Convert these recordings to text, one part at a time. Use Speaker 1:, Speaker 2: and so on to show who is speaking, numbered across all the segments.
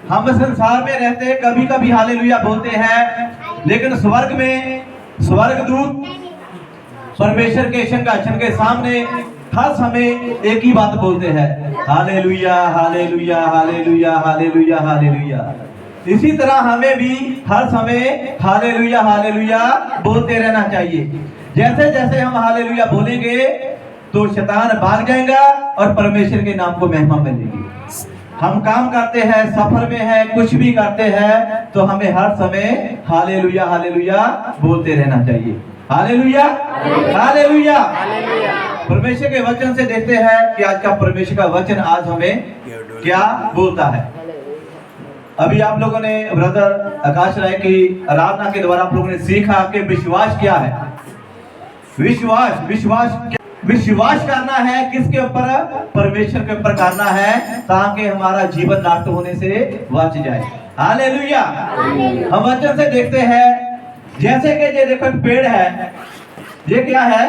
Speaker 1: हम संसार में रहते हैं, कभी कभी हालेलुया बोलते हैं, लेकिन स्वर्ग में स्वर्गदूत परमेश्वर के सिंहासन के सामने हर समय एक ही बात बोलते हैं, hallelujah hallelujah hallelujah hallelujah hallelujah. इसी तरह हमें भी हर समय हालेलुया हालेलुया बोलते रहना चाहिए। जैसे जैसे हम हालेलुया बोलेंगे तो शैतान भाग जाएगा और परमेश्वर के नाम को महिमा मिलेगी। हम काम करते हैं, सफर में है, कुछ भी करते हैं, तो हमें हर समय हालेलुया हालेलुया बोलते रहना चाहिए। Hallelujah hallelujah. परमेश्वर के वचन से देखते हैं कि आज का परमेश्वर का वचन आज हमें क्या बोलता है। अभी आप लोगों ने ब्रदर आकाश राय की आराधना के द्वारा आप लोगों ने सीखा कि विश्वास क्या है। विश्वास करना है किसके ऊपर? परमेश्वर के ऊपर करना है, ताकि हमारा जीवन नष्ट होने से बच जाए। हालेलुया। हम वचन से देखते हैं, जैसे कि ये देखो एक पेड़ है, ये क्या है?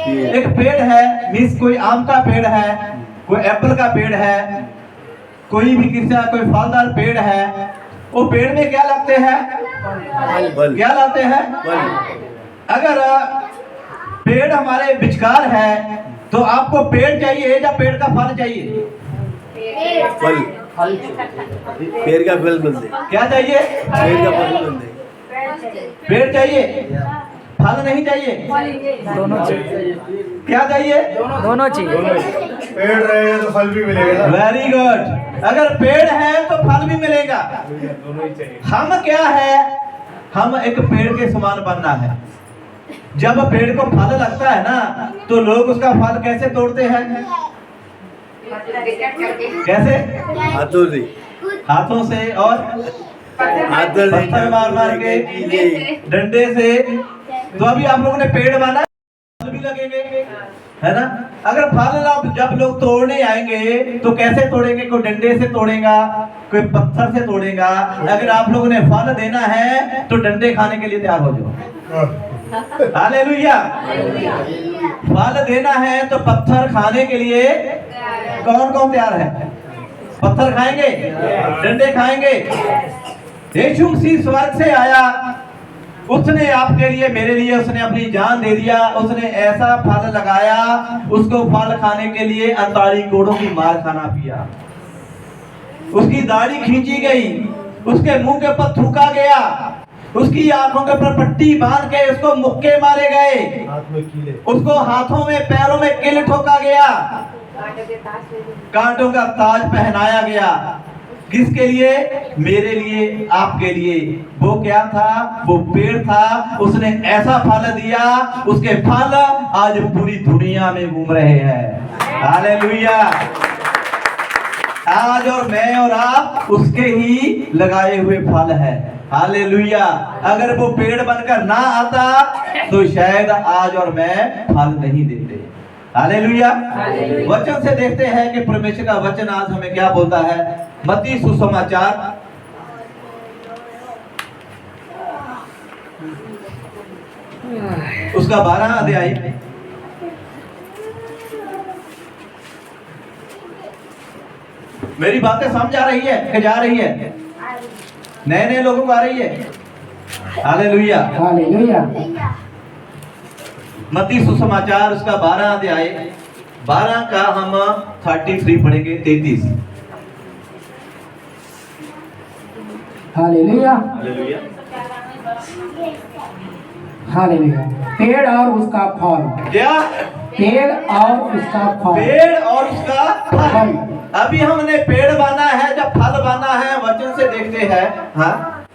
Speaker 1: एक पेड़ है, मीन्स कोई आम का पेड़ है, कोई एप्पल का पेड़ है, कोई भी किसी कोई फलदार पेड़ है। वो पेड़ में क्या लगते हैं? क्या लाते हैं? अगर पेड़ हमारे विचकार है तो आपको पेड़ चाहिए या पेड़ का फल चाहिए?
Speaker 2: फल। पेड़ का फल मिलते।
Speaker 1: क्या चाहिए?
Speaker 2: पेड़ का फल मिलते।
Speaker 1: पेड़ चाहिए, फल नहीं चाहिए।
Speaker 3: दोनों चाहिए।
Speaker 1: क्या चाहिए?
Speaker 3: दोनों चाहिए।
Speaker 4: पेड़ रहेगा तो फल भी मिलेगा।
Speaker 1: Very good. अगर पेड़ है तो फल भी मिलेगा।
Speaker 4: दोनों ही चाहिए।
Speaker 1: हम क्या है? हम एक पेड़ के समान बनना है। जब पेड़ को फल लगता है ना, तो लोग उसका फल कैसे तोड़ते हैं? कैसे?
Speaker 2: हाथों से।
Speaker 1: हाथों से और पत्थर मार मार के, डंडे से। तो अभी आप लोगों ने पेड़ माना, फल भी लगेंगे, है ना? अगर फल जब लोग तोड़ने आएंगे तो कैसे तोड़ेंगे? कोई डंडे से तोड़ेगा, कोई पत्थर से तोड़ेगा। अगर आप लोगों ने फल देना है तो डंडे खाने के लिए तैयार हो जाओ। हालेलुया। फल देना है तो पत्थर खाने के लिए कौन कौन तैयार है? पत्थर खाएंगे, डंडे खाएंगे। यीशु मसीह स्वर्ग से आया, उसने आपके लिए, मेरे लिए उसने अपनी जान दे दिया। उसने ऐसा फल लगाया, उसको फल खाने के लिए 48 कोड़ों की मार खाना पिया। उसकी दाढ़ी खींची गई, उसके मुंह के ऊपर थूका गया, उसकी आंखों के ऊपर पट्टी बांध के उसको मुक्के मारे गए,
Speaker 4: हाथ में कीले,
Speaker 1: उसको हाथों में पैरों में किल ठोका गया, कांटों का ताज पहनाया गया। किसके लिए? मेरे लिए, आपके लिए। वो क्या था? वो पेड़ था। उसने ऐसा फल दिया, उसके फल आज पूरी दुनिया में घूम रहे हैं। हालेलुया। आज और मैं और आप उसके ही लगाए हुए फल है। हालेलुया। अगर वो पेड़ बनकर ना आता तो शायद आज और मैं फल नहीं देते। हालेलुया। वचन से देखते हैं कि परमेश्वर का वचन आज हमें क्या बोलता है। मत्ती सुसमाचार उसका 12 अध्याय, मेरी बातें समझ आ रही है कि जा रही है? नए नए लोगों को आ रही है? Hallelujah
Speaker 3: hallelujah.
Speaker 1: मत्ती सुसमाचार उसका 12 अध्याय, 12 का हम 33 पढ़ेंगे, 33।
Speaker 3: Hallelujah
Speaker 1: hallelujah.
Speaker 3: हालेलुया। पेड़ और उसका फल।
Speaker 1: क्या?
Speaker 3: पेड़ और उसका फल।
Speaker 1: पेड़ और उसका फल।
Speaker 3: फल।
Speaker 1: अभी हमने पेड़ बाना है, जब फल बाना है वचन से देखते हैं। हाँ,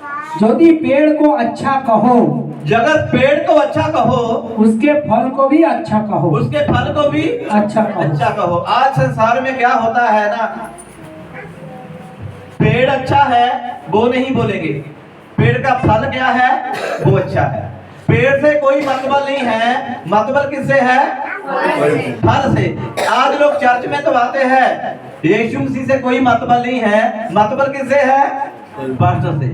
Speaker 3: यदि पेड़ को अच्छा कहो,
Speaker 1: अगर पेड़ को अच्छा कहो,
Speaker 3: उसके फल को भी अच्छा कहो।
Speaker 1: उसके फल को भी
Speaker 3: अच्छा कहो।
Speaker 1: अच्छा कहो। आज संसार में क्या होता है ना, पेड़ अच्छा है वो नहीं बोलेंगे, पेड़ का फल क्या है वो अच्छा है। पेड़ से कोई मतलब नहीं है, मतलब किससे है? फल से। आज लोग चर्च में तो आते हैं, यीशु मसीह से कोई मतलब नहीं है, मतलब किससे है? पास्टर से।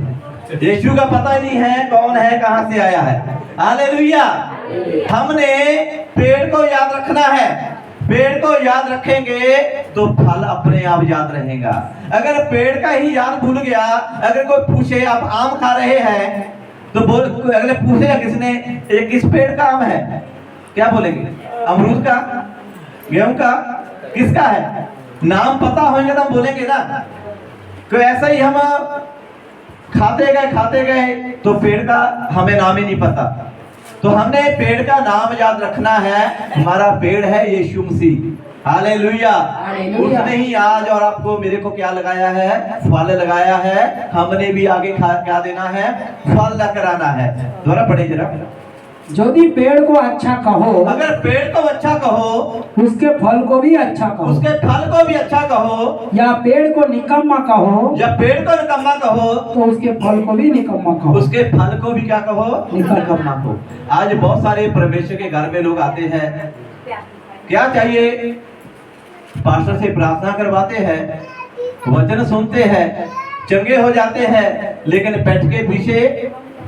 Speaker 1: यीशु का पता ही नहीं है कौन है, कहां से आया है। हालेलुया। हमने पेड़ को याद रखना है। पेड़ को याद रखेंगे तो फल अपने आप याद रहेगा। अगर पेड़ का ही याद भूल गया, अगर कोई पूछे आप आम खा रहे हैं तो बोल, अगले पूछेगा किसने ये किस पेड़ का आम है, क्या बोलेंगे? अमरूद का, गेहूं का, किसका है? नाम पता होंगे तो हम बोलेंगे ना। तो ऐसा ही हम खाते गए तो पेड़ का हमें नाम ही नहीं पता। तो हमने पेड़ का नाम याद रखना है। हमारा पेड़ है यीशु मसीह। हालेलुया।
Speaker 3: हालेलुया।
Speaker 1: उसने ही आज और आपको मेरे को क्या लगाया है? फल लगाया है। हमने भी आगे क्या देना है? फल ला कराना है। दोबारा पढ़े जरा।
Speaker 3: यदि पेड़ को अच्छा कहो,
Speaker 1: अगर पेड़ को अच्छा कहो,
Speaker 3: उसके फल को भी अच्छा कहो,
Speaker 1: उसके फल को भी अच्छा कहो,
Speaker 3: या पेड़ को निकम्मा कहो,
Speaker 1: या पेड़ को निकम्मा कहो,
Speaker 3: तो उसके फल को भी निकम्मा कहो।
Speaker 1: उसके फल को भी क्या कहो? निकम्मा कहो। आज बहुत सारे परमेश्वर के घर में लोग आते हैं, क्या चाहिए? पास्टर से प्रार्थना करवाते हैं, वचन सुनते हैं, चंगे हो जाते हैं, लेकिन पेट के पीछे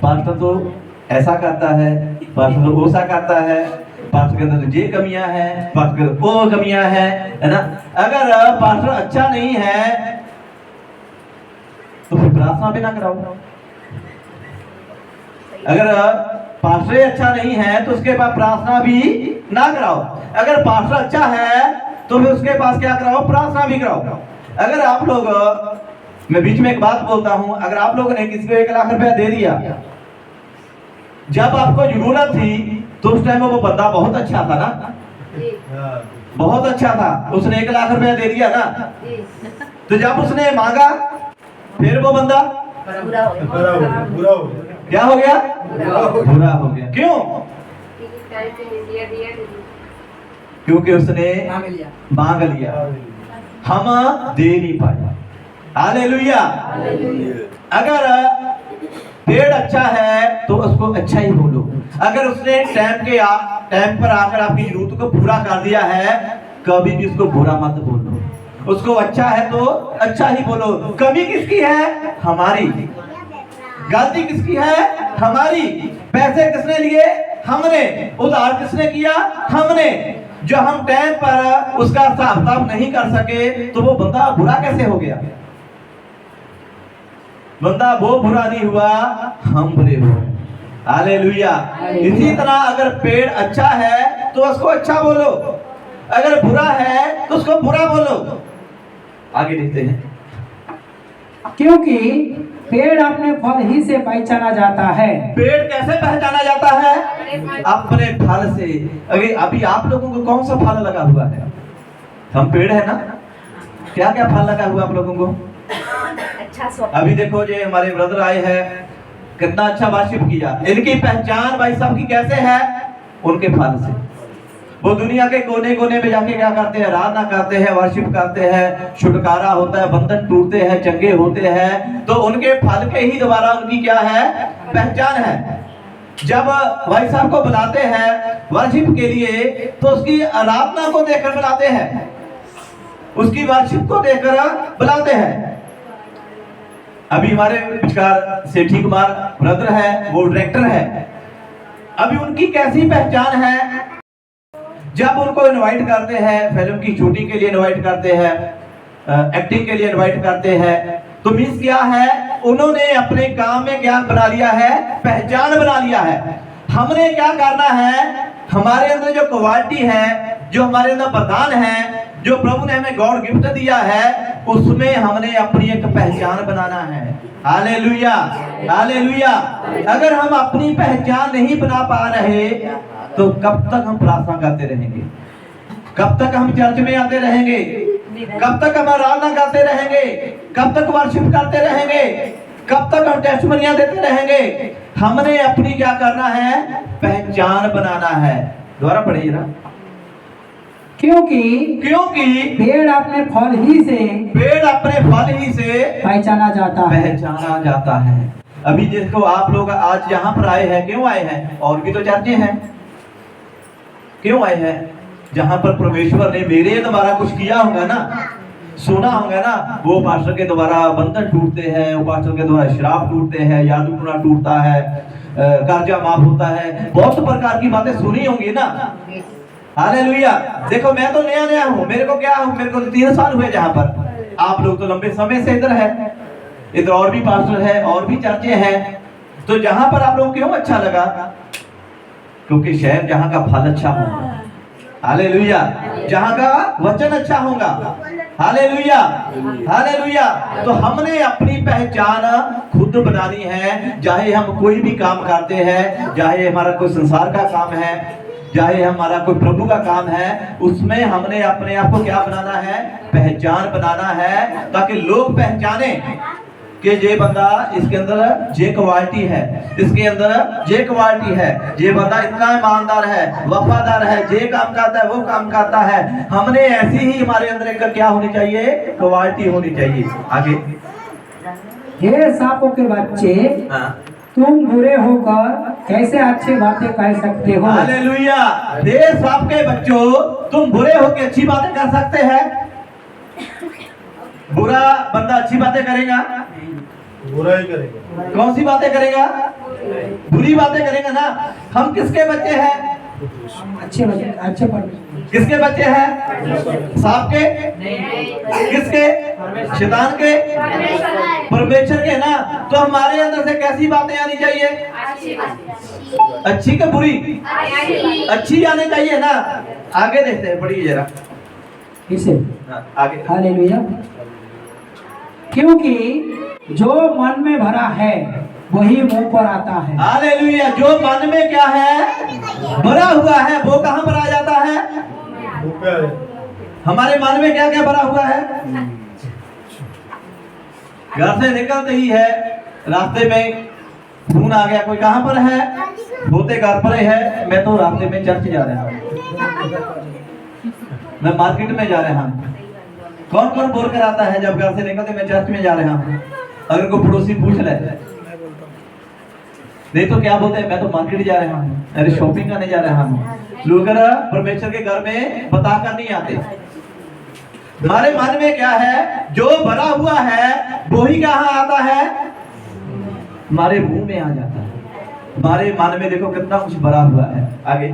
Speaker 1: पास्टर तो ऐसा करता है, पास्टर तो ओसा करता है, पास्टर के अंदर ये कमियां हैं, पास्टर के अंदर वो कमियां हैं, है ना? अगर पास्टर अच्छा नहीं है तो फिर प्रार्थना भी ना कराओ। अगर पास्टर अच्छा नहीं है तो उसके पास प्रार्थना भी ना कराओ। अगर पास्टर अच्छा है तो फिर उसके पास क्या कराओ? प्रार्थना भी कराओ। अगर आप लोग, मैं बीच में एक बात बोलता हूं, अगर आप लोगों ने किसी को 1 लाख रुपया दे दिया, जब आपको जरूरत थी तो उस टाइम वो बंदा बहुत अच्छा था ना, बहुत अच्छा था, उसने 1 लाख रुपया दे दिया ना। तो जब उसने मांगा फिर वो बंदा
Speaker 4: बुरा हो गया।
Speaker 1: क्या हो गया? बुरा हो गया। क्यों? क्योंकि उसने मांग लिया, हम दे नहीं पाए। हालेलुया। अगर पेड़ अच्छा है तो उसको अच्छा ही बोलो। अगर उसने टाइम पर आकर आपकी जरूरत को पूरा कर दिया है, कभी भी उसको बुरा मत बोलो। उसको अच्छा है तो अच्छा ही बोलो। कमी किसकी है? हमारी। गलती किसकी है? हमारी। पैसे किसने लिए? हमने। उधार किसने किया? हमने। जो हम टाइम पर उसका हिसाब किताब नहीं कर सके तो वो बंदा बुरा कैसे हो गया? बंदा वो बुरा नहीं हुआ, हम बुरे हुए। हालेलुया। इसी तरह अगर पेड़ अच्छा है तो उसको अच्छा बोलो, अगर बुरा है तो उसको बुरा बोलो। आगे देखते हैं।
Speaker 3: क्योंकि पेड़ अपने फल ही से पहचाना जाता है।
Speaker 1: पेड़ कैसे पहचाना जाता है? अपने फल से। अभी आप लोगों को कौन सा फल लगा हुआ है? हम पेड़ है ना, क्या क्या फल लगा हुआ आप लोगों को? अभी देखो जो हमारे ब्रदर आए हैं, कितना अच्छा वर्शिप किया। इनकी पहचान भाई साहब की कैसे है? उनके फल से। वो दुनिया के कोने कोने में जाके क्या करते हैं? आराधना करते हैं, वर्शिप करते हैं, छुटकारा होता है, बंधन टूटते हैं, चंगे होते हैं। तो उनके फल के ही द्वारा उनकी क्या है? पहचान है। जब भाई साहब को बुलाते हैं वर्शिप के लिए तो उसकी आराधना को देखकर बुलाते हैं, उसकी वर्शिप को देखकर बुलाते हैं। अभी हमारे विचार सेठी कुमार ब्रदर है, वो डायरेक्टर है। अभी उनकी कैसी पहचान है? जब उनको इनवाइट करते हैं, फिल्म की शूटिंग के लिए इनवाइट करते हैं, एक्टिंग के लिए इनवाइट करते हैं, तो मीन्स क्या है? उन्होंने अपने काम में क्या बना लिया है? पहचान बना लिया है। हमने क्या करना है? हमारे अंदर जो क्वालिटी है, जो हमारे अंदर वरदान है, जो प्रभु ने हमें गॉड गिफ्ट दिया है, उसमें हमने अपनी एक पहचान बनाना है। Hallelujah, hallelujah. अगर हम अपनी पहचान नहीं बना पा रहे तो कब तक हम प्रार्थना करते रहेंगे? कब तक हम चर्च में आते रहेंगे? कब तक हम आराधना करते रहेंगे? कब तक वर्शिप करते रहेंगे? कब तक हम टेस्टिमनियां देते रहेंगे? हमने अपनी क्या करना है? पहचान बनाना है। दोबारा पढ़िए ना।
Speaker 3: क्योंकि
Speaker 1: पेड़
Speaker 3: अपने फल ही से पहचाना
Speaker 1: जाता है। अभी जिसको आप लोग आज यहाँ पर आए हैं, क्यों आए हैं? और भी तो चर्चे हैं, क्यों आए हैं? जहाँ पर परमेश्वर ने मेरे द्वारा कुछ किया होगा ना, सुना होगा ना, वो पास्टर के द्वारा बंधन टूटते हैं, वो पास्टर के द्वारा शराब टूटते हैं, यादू टूना टूटता है, कर्जा माफ होता है, बहुत प्रकार की बातें सुनी होंगी ना। हालेलुया। देखो मैं तो नया नया हूँ, मेरे को क्या हूँ, मेरे को तो 3 साल हुए जहाँ पर। आप लोग तो लंबे समय से इधर है, इधर और भी पास्टर है और भी चर्चे हैं। तो जहाँ पर आप लोग क्यों अच्छा लगा? क्योंकि शायद जहाँ का फल अच्छा होगा। हालेलुया। जहाँ का वचन अच्छा होगा। Hallelujah, hallelujah. तो हमने अपनी पहचान खुद बनानी है। चाहे हम कोई भी काम करते हैं, चाहे हमारा कोई संसार का काम है, चाहे हमारा कोई प्रभु का काम है, उसमें हमने अपने आप को क्या बनाना है? पहचान बनाना है, ताकि लोग पहचाने कि ये बंदा, इसके अंदर ये क्वालिटी है, इसके अंदर ये क्वालिटी है, ये बंदा इतना ईमानदार है, वफादार है, ये काम करता है, वो काम करता है। हमने ऐसी ही हमारे अंदर एक क्या होनी चाहिए? क्वालिटी होनी चाहिए। आगे,
Speaker 3: हे सांपों के बच्चे, तुम बुरे होकर कैसे अच्छी बातें कह सकते हो?
Speaker 1: हालेलुया। हे सांप के बच्चों, तुम बुरे होकर अच्छी बातें कर सकते हैं? बुरा बंदा अच्छी बातें करेगा?
Speaker 4: बुरा ही करेगा।
Speaker 1: कौन सी बातें करेगा? बुरी बातें करेगा ना। हम किसके बच्चे हैं?
Speaker 3: अच्छे पर
Speaker 1: किसके बच्चे हैं? सांप के? किसके? शैतान के? परमेश्वर के ना। तो हमारे अंदर से कैसी बातें आनी चाहिए? अच्छी के बुरी? अच्छी आनी चाहिए ना। आगे देखते हैं, पढ़िए जरा
Speaker 3: इसे।
Speaker 1: आगे।
Speaker 3: हालेलुया। क्योंकि जो मन में भरा है वही मुंह पर आता है।
Speaker 1: हालेलुया। जो मन में क्या है? भरा हुआ है, वो कहाँ भरा जाता है?
Speaker 4: मुंह पे आ जाए।
Speaker 1: हमारे मन में क्या क्या भरा हुआ है? घर से निकलते ही है, रास्ते में फोन आ गया, कोई कहाँ पर है? होते घर पर है। मैं तो रास्ते में चर्च जा रहा हूँ, मैं मार्केट में जा रहा हूँ। कौन कौन बोल कर आता है जब घर से निकलते मैं चर्च में जा रहा हूँ? अगर कोई पड़ोसी पूछ ले, नहीं तो क्या बोलते हैं? मैं तो मार्केट जा रहा हूँ, अरे शॉपिंग करने जा रहा हूँ। लोग परमेश्वर के घर में बता कर नहीं आते। हमारे मन में क्या है? जो भरा हुआ है वो ही कहाँ आता है? हमारे मुंह में आ जाता है। हमारे मन में देखो कितना कुछ भरा हुआ है। आगे,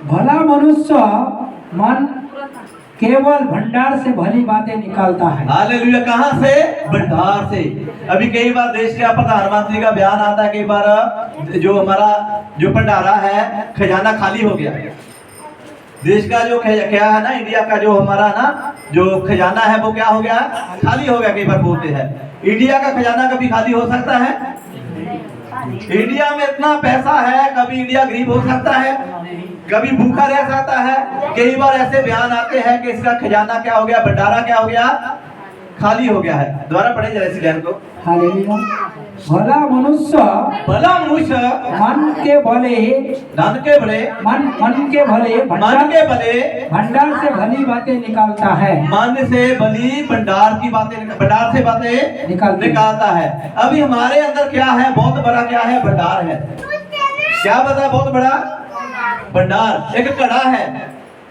Speaker 3: भला मनुष्य मन केवल भंडार से भली बातें निकालता है।
Speaker 1: हालेलुया। कहाँ से? भंडार से। अभी कई बार देश के प्रधानमंत्री का बयान आता है, कई बार जो हमारा जो भंडारा है, खजाना खाली हो गया। देश का जो क्या है ना, इंडिया का जो हमारा ना जो खजाना है वो क्या हो गया? खाली हो गया। कई बार बोलते हैं इंडिया का खजाना कभी खाली हो सकता है? इंडिया में इतना पैसा है, कभी इंडिया गरीब हो सकता है? कभी भूखा रह सकता है? कई बार ऐसे बयान आते हैं कि इसका खजाना क्या हो गया? भंडारा क्या हो गया? खाली हो गया है। दोबारा पढ़े जरा इस लाइन को।
Speaker 3: हालेलुया। भला मनुष्य मन के भले
Speaker 1: धन के भले
Speaker 3: मन के भले भंडार से भली बातें निकालता है।
Speaker 1: मन से भली भंडार की बातें, भंडार से बातें निकालता है। अभी हमारे अंदर क्या है? बहुत बड़ा क्या है? भंडार है। क्या बता? बहुत बड़ा भंडार। एक घड़ा है,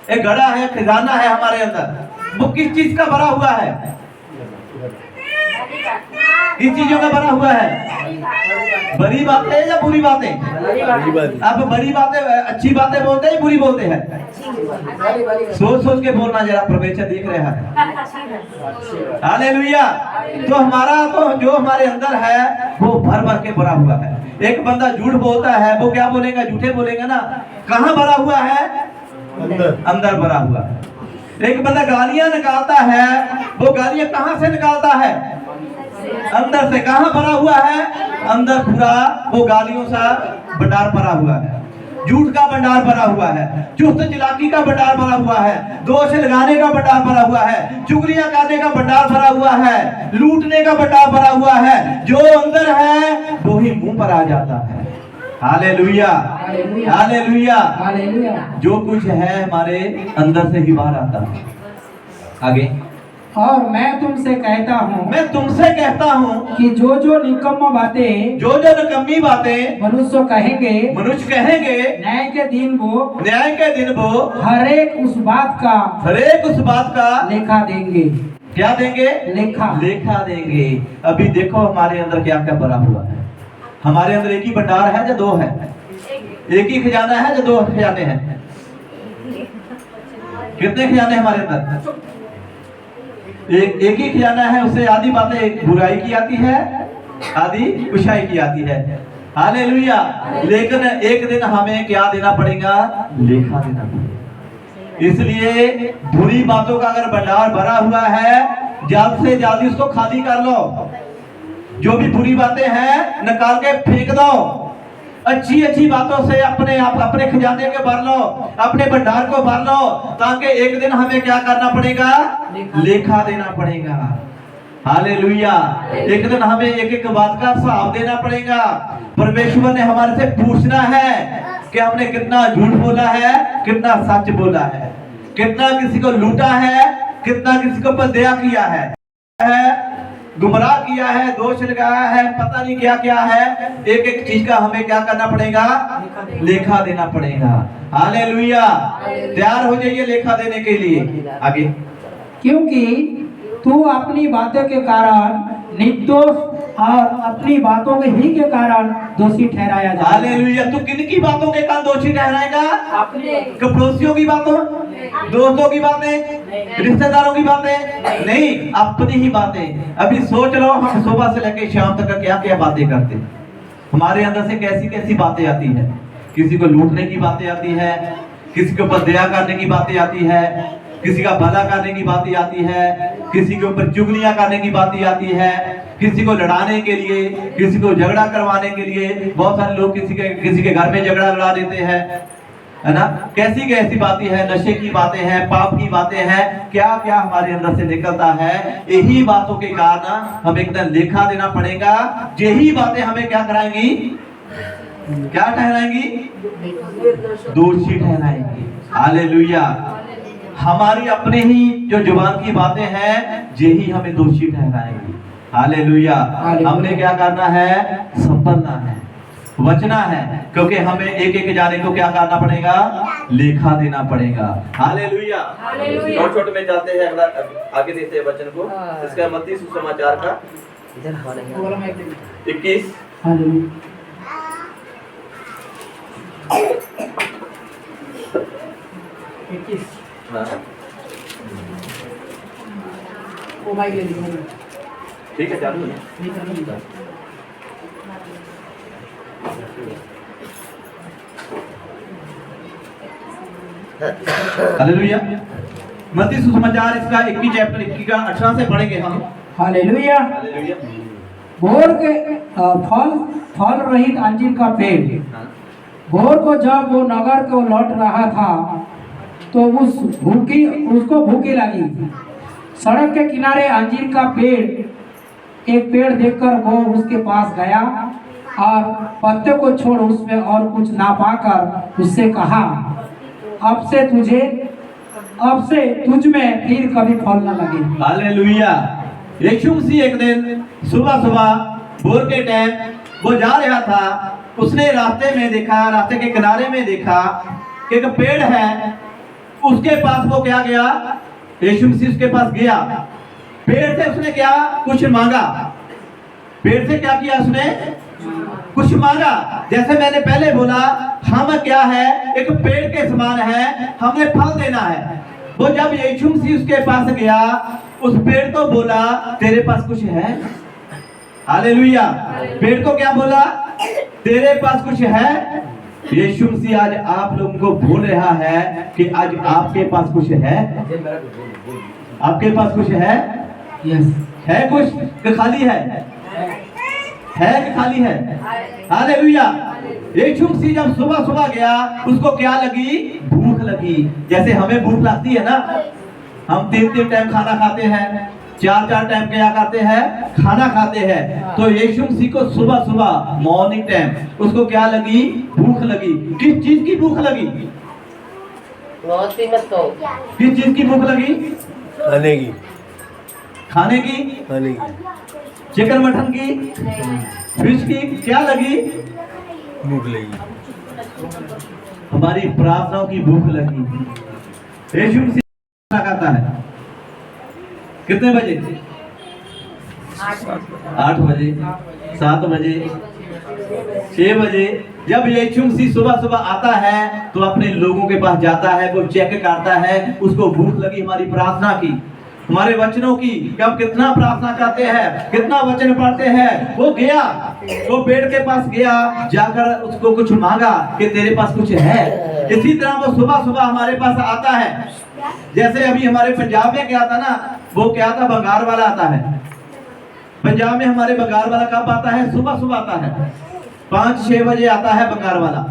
Speaker 1: एक घड़ा है, खजाना है हमारे अंदर। वो किस चीज का भरा हुआ है? किस चीजों का भरा हुआ है? बड़ी बातें या बुरी बातें? आप बड़ी बातें, अच्छी बातें बोलते हैं, बुरी बोलते हैं? सोच सोच के बोलना जरा, परमेश्वर देख रहा है। हालेलुया। तो हमारा तो जो हमारे अंदर है वो भर भर के भरा हुआ है। एक बंदा झूठ बोलता है, वो क्या बोलेगा? झूठे बोलेगा ना। कहाँ भरा हुआ है? अंदर भरा हुआ है। एक बंदा गालियां निकालता है, वो गालियां कहाँ से निकालता है? अंदर से। कहाँ भरा हुआ है? अंदर पूरा वो गालियों सा भंडार भरा हुआ है। झूठ का भंडार भरा हुआ है, चुस्त चिलाकी का भंडार भरा हुआ है, दोष लगाने का भंडार भरा हुआ है, चुगलियां करने का भंडार भरा हुआ है, लूटने का भंडार भरा हुआ है। जो अंदर है वो ही मुंह पर आ जाता है। Hallelujah, hallelujah. जो कुछ है हमारे अंदर से ही बाहर आता है। आगे,
Speaker 3: और मैं तुमसे कहता हूँ कि जो जो निकम्मा बातें,
Speaker 1: जो जो निकम्मी बातें
Speaker 3: मनुष्य कहेंगे
Speaker 1: न्याय के दिन वो
Speaker 3: हर एक उस बात का लेखा देंगे।
Speaker 1: क्या देंगे?
Speaker 3: लेखा
Speaker 1: देंगे। अभी देखो हमारे अंदर क्या क्या भरा हुआ है। हमारे अंदर एक ही भंडार है या दो है? एक ही खजाना है या दो खजाने हैं? कितने खजाने हमारे अंदर? एक ही खजाना है, उससे आधी बातें बुराई की आती है, आधी कुशाई की आती है। हालेलुया। लेकिन एक दिन हमें क्या देना पड़ेगा? लेखा देना पड़ेगा। इसलिए बुरी बातों का अगर भंडार भरा हुआ है, जल्द से जल्द उसको खाली कर लो। जो भी बुरी बातें हैं निकाल के फेंक दो। अच्छी अच्छी बातों से अपने खजाने के भर लो, अपने भंडार को भर लो, ताकि एक दिन हमें क्या करना पड़ेगा? लेखा देना पड़ेगा। हालेलुया। एक दिन हमें एक एक बात का हिसाब देना पड़ेगा। परमेश्वर ने हमारे से पूछना है कि हमने कितना झूठ बोला है, कितना सच बोला है, कितना किसी को लूटा है, कितना किसी को पर दया किया है, गुमराह किया है, दोष लगाया है, पता नहीं क्या क्या है। एक एक चीज का हमें क्या करना पड़ेगा? लेखा देना पड़ेगा। हालेलुया। तैयार हो जाइए लेखा देने के लिए। आगे।
Speaker 3: क्योंकि तू अपनी बातों के कारण निर्दोष और अपनी बातों के ही के कारण दोषी ठहराया जाएगा।
Speaker 1: हालेलुया। तू किन की बातों के कारण दोषी ठहराएगा?
Speaker 3: अपने
Speaker 1: पड़ोसियों की बातों, दोस्तों की बातें, रिश्तेदारों की बातें नहीं, अपनी ही बातें। अभी सोच लो हम सुबह से लेकर शाम तक क्या क्या बातें करते हैं। हमारे अंदर से कैसी कैसी बातें आती है। किसी को लूटने की बातें आती है, किसी के ऊपर दया करने की बातें आती है, किसी का भला करने की बातें आती है, किसी के ऊपर चुगलियां करने की बातें आती है, किसी को लड़ाने के लिए, किसी को झगड़ा करवाने के लिए। बहुत सारे लोग किसी के घर में झगड़ा लड़ा देते हैं, है ना। कैसी कैसी बातें हैं, नशे की बातें हैं, पाप की बातें हैं, क्या क्या हमारे अंदर से निकलता है। यही बातों के कारण हमें एक दिन लेखा देना पड़ेगा। यही बातें हमें क्या कराएंगी? क्या ठहराएंगी? दोषी ठहराएंगी। हालेलुया। हमारी अपने ही जो जुबान की बातें हैं, यही हमें दोषी ठहराएंगी। हालेलुया। हमने क्या करना है? संभलना है, बचना है, क्योंकि हमें एक एक जाने को क्या करना पड़ेगा? लेखा देना पड़ेगा। हालेलुया। और छोटे में जाते हैं, अगला आगे देते हैं वचन को। इसका मत्ती सुसमाचार का 21। ठीक है, चालू है। हालेलुया। मत्ती सुसमाचार इसका 21 चैप्टर 21 का 18 से पढ़ेंगे हम।
Speaker 3: हालेलुया।
Speaker 1: हालेलुया।
Speaker 3: भोर के फल रहित अंजीर का पेड़। भोर को जब वो नगर को लौट रहा था तो उसको भूखी लगी। सड़क के किनारे अंजीर का एक पेड़ देखकर वो उसके पास गया और पत्ते को छोड़ उसमें और कुछ ना पाकर उससे कहा, अब से तुझ में फिर कभी फल न लगे।
Speaker 1: हालेलुया। यीशु मसीह एक दिन सुबह सुबह भोर के टाइम वो जा रहा था। उसने रास्ते में देखा, रास्ते के किनारे में देखा कि एक पेड़ है। उसके पास वो क्या गया? यीशु मसीह उसके पास गया। पेड़ से उसने क्या कुछ मांगा? पेड़ से क्या किया उसने? कुछ मांगा। जैसे मैंने पहले बोला, हम क्या है? एक पेड़ के समान है, हमें फल देना है। वो जब यीशु मसीह उसके पास गया, उस पेड़ को बोला, तेरे पास कुछ है? हालेलुया। पेड़ को क्या बोला? तेरे पास कुछ है? यीशु मसीह आज आप लोगों को बोल रहा है कि आज आपके पास कुछ है? आपके पास कुछ है?
Speaker 3: यस।
Speaker 1: है कुछ कि खाली है? है कि खाली है? हालेलुया। यीशु मसीह जब सुबह सुबह गया, उसको क्या लगी? भूख लगी। जैसे हमें भूख लगती है ना, हम 3 टाइम खाना खाते हैं, 4 टाइम क्या करते हैं? खाना खाते हैं। तो यीशु मसीह को सुबह सुबह मॉर्निंग टाइम उसको क्या लगी? भूख लगी। किस चीज की भूख लगी? किस चीज की भूख लगी?
Speaker 2: खाने की।
Speaker 1: खाने की?
Speaker 2: खाने की।
Speaker 1: चिकन मटन की, फिश की? क्या लगी?
Speaker 2: भूख लगी।
Speaker 1: हमारी प्रार्थनाओं की भूख लगी। यीशु मसीह करता है कितने बजे? 8 बजे, 7 बजे, 6 बजे। जब यीशु मसीह सुबह सुबह आता है तो अपने लोगों के पास जाता है, वो चेक करता है, उसको भूख लगी हमारी प्रार्थना की, हमारे वचनों की, कि हम कितना प्रार्थना करते हैं, कितना वचन पढ़ते हैं। वो गया, वो पेड़ के पास गया, जाकर उसको कुछ मांगा कि तेरे पास कुछ है। इसी तरह वो सुबह सुबह हमारे पास आता है। जैसे अभी हमारे पंजाब में क्या था ना, वो क्या था, बंगार वाला आता है। पंजाब में हमारे बंगार वाला कब आता है? सुबह सुबह आता है, 5-6 बजे आता है बंगार वाला।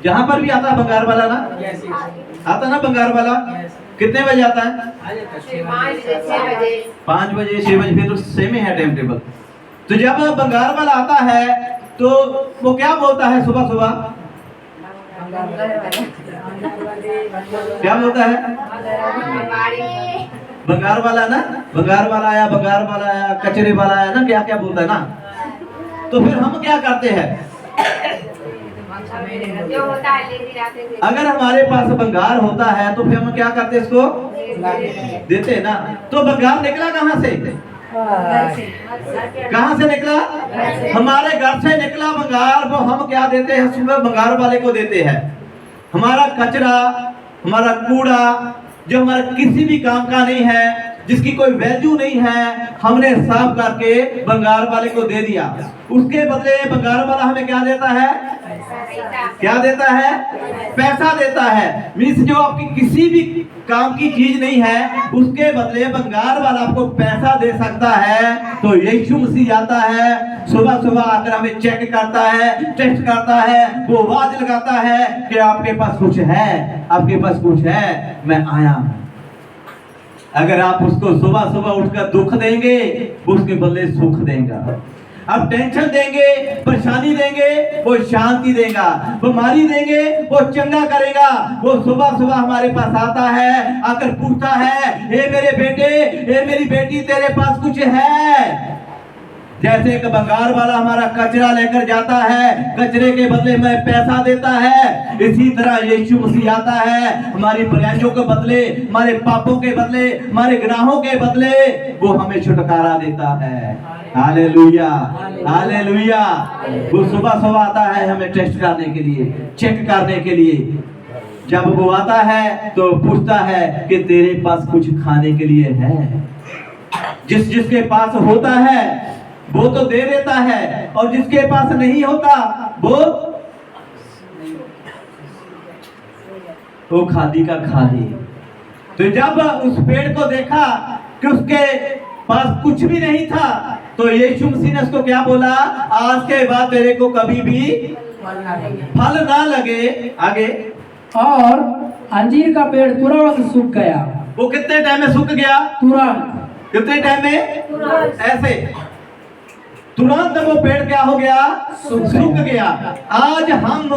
Speaker 1: जहां पर भी आता है बंगार वाला ना, आता ना बंगार वाला। कितने बजे आता है? 5 बजे, 6 बजे, फिर तो सेम ही है टाइम टेबल। तो जब बंगार वाला आता है तो वो क्या बोलता है सुबह सुबह? क्या बोलता है? बंगार वाला ना, बंगार वाला आया, बंगार वाला आया, कचरे वाला आया ना, क्या क्या बोलता है ना। तो फिर हम क्या करते हैं? अगर हमारे पास बंगार होता है तो फिर हम क्या करते हैं? इसको देते हैं ना। तो बंगार निकला कहाँ से? कहाँ से निकला? हमारे घर से निकला बंगार। वो हम क्या देते हैं? सुबह बंगार वाले को देते हैं। हमारा कचरा, हमारा कूड़ा जो हमारा किसी भी काम का नहीं है, जिसकी कोई वैल्यू नहीं है, हमने साफ करके बंगार वाले को दे दिया। उसके बदले बंगार वाला हमें क्या देता है? क्या देता है? पैसा देता है। मीन्स जो आपकी किसी भी काम की चीज नहीं है, उसके बदले बंगार वाला आपको पैसा दे सकता है। तो यीशु मसीह आता है, सुबह सुबह आकर हमें चेक करता है, टेस्ट करता है, वो आवाज लगाता है कि आपके पास कुछ है, आपके पास कुछ है, मैं आया हूं। अगर आप उसको सुबह सुबह उठकर दुख देंगे, वो उसके बदले सुख देगा। अब टेंशन देंगे, परेशानी देंगे, वो शांति देगा। बीमारी देंगे, वो चंगा करेगा। वो सुबह सुबह हमारे पास आता है, आकर पूछता है, हे मेरे बेटे, हे मेरी बेटी, तेरे पास कुछ है? जैसे एक बंगार वाला हमारा कचरा लेकर जाता है, कचरे के बदले में पैसा देता है, इसी तरह यीशु मसीह आता है, हमारी बुराइयों के बदले, हमारे पापों के बदले, हमारे गुनाहों के बदले वो हमें छुटकारा देता है। Hallelujah, hallelujah. वो सुबह सुबह आता है हमें टेस्ट करने के लिए, चेक करने के लिए। जब वो आता है तो पूछता है कि तेरे पास कुछ खाने के लिए है? जिसके पास होता है वो तो दे देता है, और जिसके पास नहीं होता वो खादी का खादी। तो जब उस पेड़ को देखा कि उसके पास कुछ भी नहीं था, तो यीशु मसीह ने उसको क्या बोला? आज के बाद तेरे को कभी भी फल ना लगे। आगे,
Speaker 3: और अंजीर का पेड़ तुरंत सूख गया।
Speaker 1: वो कितने टाइम में सूख गया?
Speaker 3: तुरंत।
Speaker 1: कितने टाइम में? ऐसे तुरंत वो पेड़ क्या हो गया? सूख गया। आज हम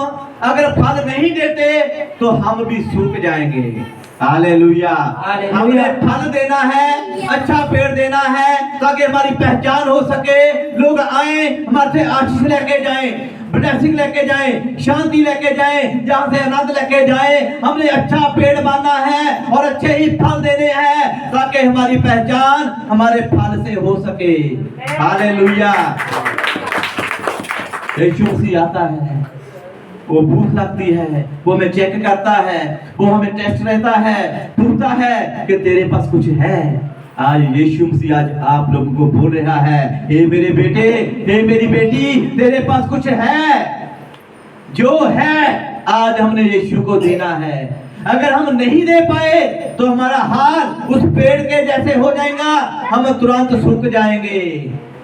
Speaker 1: अगर फल नहीं देते तो हम भी सूख जाएंगे। हालेलुया। हमने फल देना है, अच्छा पेड़ देना है, ताकि हमारी पहचान हो सके, लोग आए, हमारे से आशीष लेके जाएं, ब्लेसिंग लेके जाएं, शांति लेके जाएं, जहां से आनंद लेके जाएं। हमने अच्छा पेड़ बांधना है और अच्छे ही फल देने हैं, ताकि हमारी पहचान हमारे फल से हो सके। हालेलुया। यीशु मसीह आता है, वो भूख लगती है, वो हमें चेक करता है, वो हमें टेस्ट रहता है, पूछता है कि तेरे पास कुछ है। आज यीशु मसीह आज आप लोगों को बोल रहा है, हे मेरे बेटे, हे मेरी बेटी, तेरे पास कुछ है? जो है आज हमने यीशु को देना है। अगर हम नहीं दे पाए तो हमारा हाल उस पेड़ के जैसे हो जाएगा, हम तुरंत सूख जाएंगे।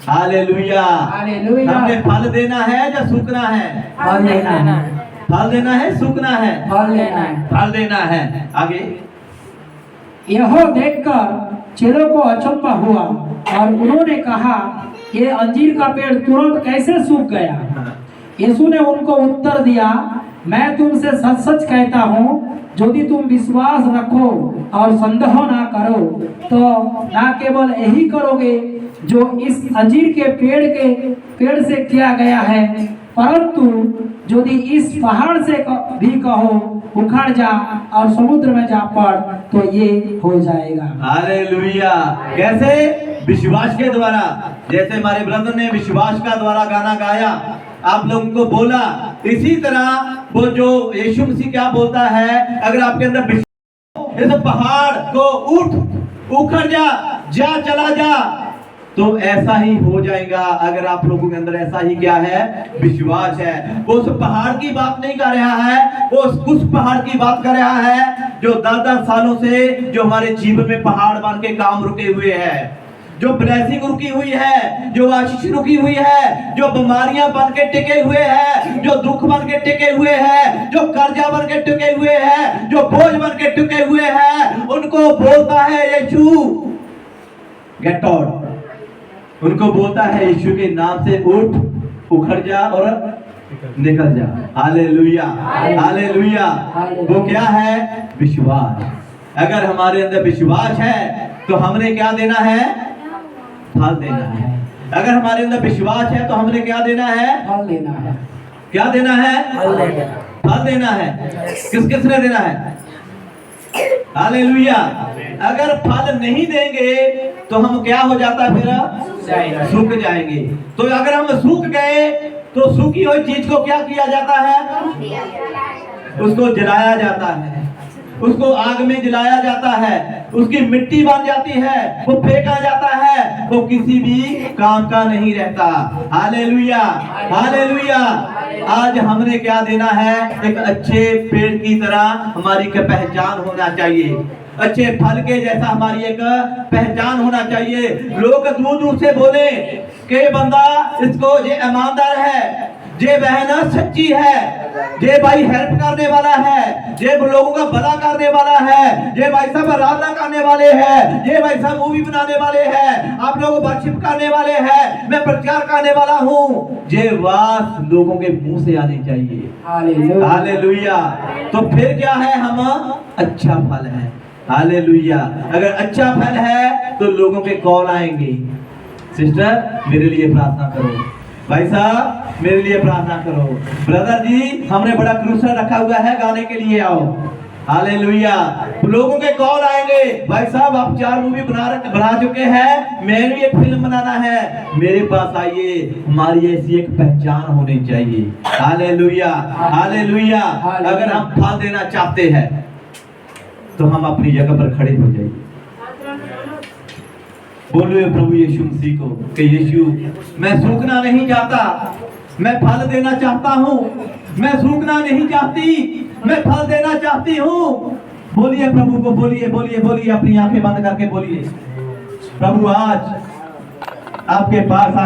Speaker 1: हालेलुया। हमने फल देना है या सूखना है?
Speaker 3: फल देना है।
Speaker 1: फल देना है, सूखना है?
Speaker 3: फल देना है।
Speaker 1: फल देना है। आगे,
Speaker 3: यह देखकर चेलों को अचंभा हुआ और उन्होंने कहा, ये अंजीर का पेड़ तुरंत कैसे सूख गया? यीशु ने उनको उत्तर दिया, मैं तुमसे सच सच कहता हूँ, यदि तुम विश्वास रखो और संदेह ना करो तो ना केवल यही करोगे जो इस अंजीर के पेड़ से किया गया है, परंतु यदि इस पहाड़ से भी कहो उखड़ जा और समुद्र में जा पड़, तो ये हो जाएगा।
Speaker 1: हालेलुया। कैसे? विश्वास के द्वारा, जैसे हमारे ब्रदर ने विश्वास का द्वारा गाना गाया, आप लोगों को बोला, इसी तरह वो जो यीशु मसीह क्या बोलता है, अगर आपके अंदर विश्वास, इस पहाड़ को उखड़ जा चला जा, तो ऐसा ही हो जाएगा। अगर आप लोगों के अंदर ऐसा ही क्या है, विश्वास है। वो उस पहाड़ की बात नहीं कर रहा है, वो उस पहाड़ की बात कर रहा है जो 10-10 सालों से जो हमारे जीवन में पहाड़ बन के काम रुके हुए हैं, जो ब्लेसिंग रुकी हुई है, जो आशीष रुकी हुई है, जो बीमारियां बन के टिके हुए हैं, जो दुख बन के टिके हुए हैं, जो कर्जा बन के टिके हुए हैं, जो बोझ बन के टिके हुए हैं, उनको बोलता है यीशु गेट आउट। उनको बोलता है यीशु के नाम से उठ, उखड़ जा और निकल जा। Hallelujah, hallelujah. वो क्या है, विश्वास। अगर हमारे अंदर विश्वास है तो हमने क्या देना है, फल देना है। अगर हमारे अंदर विश्वास है तो हमने क्या देना है,
Speaker 3: फल देना है।
Speaker 1: क्या देना है, फल देना है। किस किसने देना है, हालेलुया। अगर फल नहीं देंगे तो हम क्या हो जाता है, फिर सूख जाएंगे। तो अगर हम सूख गए तो सूखी हुई चीज को क्या किया जाता है, उसको जलाया जाता है, उसको आग में जलाया जाता है, उसकी मिट्टी बन जाती है, वो फेंका जाता है, वो किसी भी काम का नहीं रहता। Hallelujah, hallelujah. आज हमने क्या देना है, एक अच्छे पेड़ की तरह हमारी पहचान होना चाहिए, अच्छे फल के जैसा हमारी एक पहचान होना चाहिए। लोग दूर दूर से बोले कि बंदा इसको ये ईमानदार है, ये बहन सच्ची है, ये भाई हेल्प करने वाला है, ये लोगों का भला करने वाला है, ये भाई साहब आराधना करने वाले हैं, ये भाई साहब मूवी बनाने वाले हैं, आप लोगों को वर्शिप करने वाले हैं, मैं प्रचार करने वाला हूँ। ये बात लोगों के मुंह से आनी चाहिए।
Speaker 3: Hallelujah,
Speaker 1: hallelujah. तो फिर क्या है, हम अच्छा फल है। हालेलुया। अगर अच्छा फल है तो लोगों के कॉल आएंगे, सिस्टर मेरे लिए प्रार्थना करो, भाई साहब मेरे लिए प्रार्थना करो, ब्रदर जी हमने बड़ा क्रूसर रखा हुआ है, गाने के लिए आओ। हालेलुया। लोगों के कॉल आएंगे, भाई साहब आप 4 मूवी बना चुके हैं, मैंने भी एक फिल्म बनाना है, मेरे पास आइए। हमारी ऐसी एक पहचान होनी चाहिए। Hallelujah, hallelujah. अगर हम फल देना चाहते हैं तो हम अपनी जगह पर खड़े हो जाइए, बोलो प्रभु यीशु मसीह को कि यीशु मैं सूखना नहीं चाहता, मैं फल देना चाहता हूँ, मैं सूखना नहीं चाहती, मैं फल देना चाहती हूँ। बोलिए प्रभु को, बोलिए बोलिए बोलिए, अपनी आंखें बंद करके बोलिए, प्रभु आज आपके पास